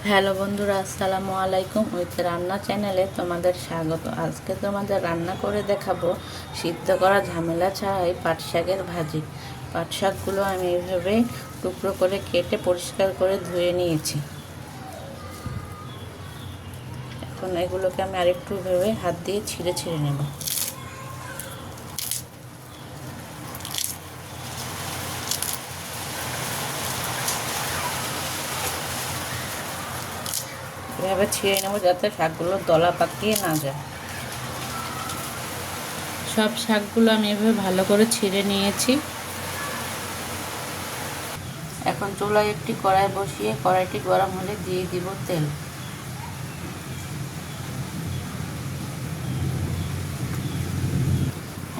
Hello বন্ধুরা, আসসালামু আলাইকুম। উইথ রান্না চ্যানেলে তোমাদের স্বাগত। আজকে তোমাদের রান্না করে দেখাবো সিদ্ধ করা ঝামেলা ছাড়াই পাট শাকের ভাজি। পাট শাকগুলো আমি এইভাবে টুকরো করে কেটে পরিষ্কার করে ধুয়ে নিয়েছি। এখন এগুলোকে আমি আরেকটু ভেবে হাত দিয়ে ছিঁড়ে ছিঁড়ে নেব। এভাবে ছিঁড়ে নেব যাতে শাকগুলো দলা পাকিয়ে না যায়। সব শাকগুলো আমি এভাবে ভালো করে ছিঁড়ে নিয়েছি। এখন চুলায় একটি কড়াই বসিয়ে কড়াইটি গরম হলে দিয়ে দিব তেল।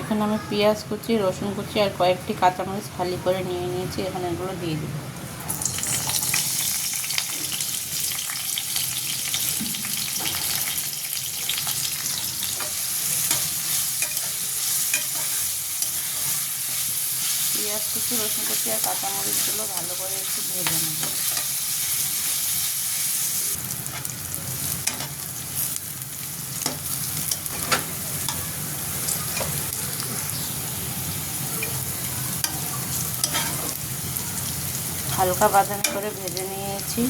এখন আমি পেঁয়াজ কুচি, রসুন কুচি আর কয়েকটি কাঁচামরিচ ফালি করে নিয়ে নিয়েছি। এখন এগুলো দিয়ে দিব। পেঁয়াজ কুচি, রসুন কুচি আর কাঁচামরিচগুলো ভালো করে একটু ভেজে নেব। হালকা বাদামি করে ভেজে নিয়েছি।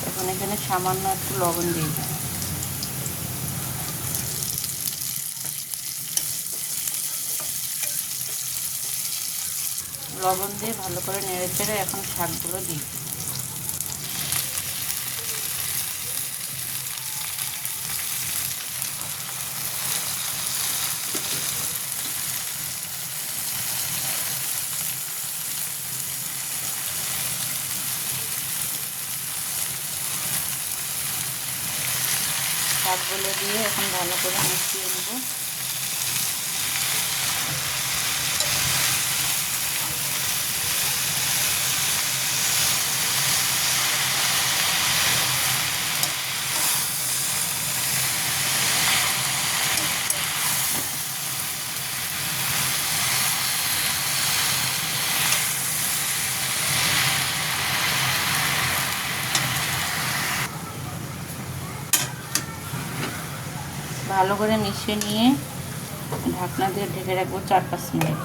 এখন এখানে সামান্য একটু লবণ দিয়ে দিই। লবণ দিয়ে ভালো করে নেড়ে চেড়ে এখন শাকগুলো দিই। শাকগুলো দিয়ে এখন ভালো করে মিশিয়ে নেব। ভালো করে মিশিয়ে নিয়ে ঢাকনা দিয়ে ঢেকে রাখবো 4-5 মিনিট।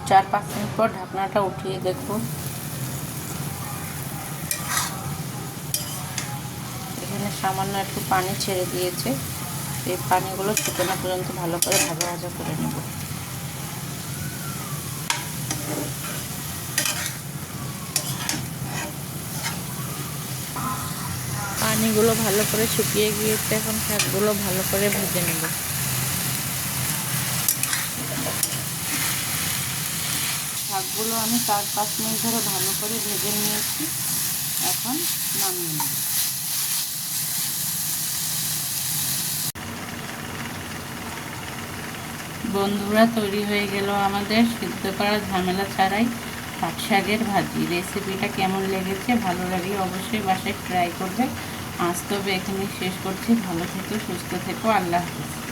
4-5 মিনিট পর ঢাকনাটা উঠিয়ে দেখো, এখানে সামান্য একটু পানি ছেড়ে দিয়েছে। এই পানিগুলো শুকনো পর্যন্ত ভালো করে ভাজা ভাজা করে নেব। পানিগুলো ভালো করে শুকিয়ে গিয়েছে। এখন শাকগুলো ভালো করে ভেজে নেব। শাকগুলো আমি 4-5 মিনিট ধরে ভালো করে ভেজে নিয়েছি। এখন নামিয়ে নেব। বন্ধুরা, তৈরি হয়ে গেল আমাদের সিদ্ধ করা ঝামেলা ছাড়াই পাট শাকের ভাজি। রেসিপিটা কেমন লেগেছে? ভালো লাগলে অবশ্যই বাসায় ট্রাই করবে। আজ তবে এখানেই শেষ করছি। ভালো থেকো, সুস্থ থেকো। আল্লাহ হাফেজ।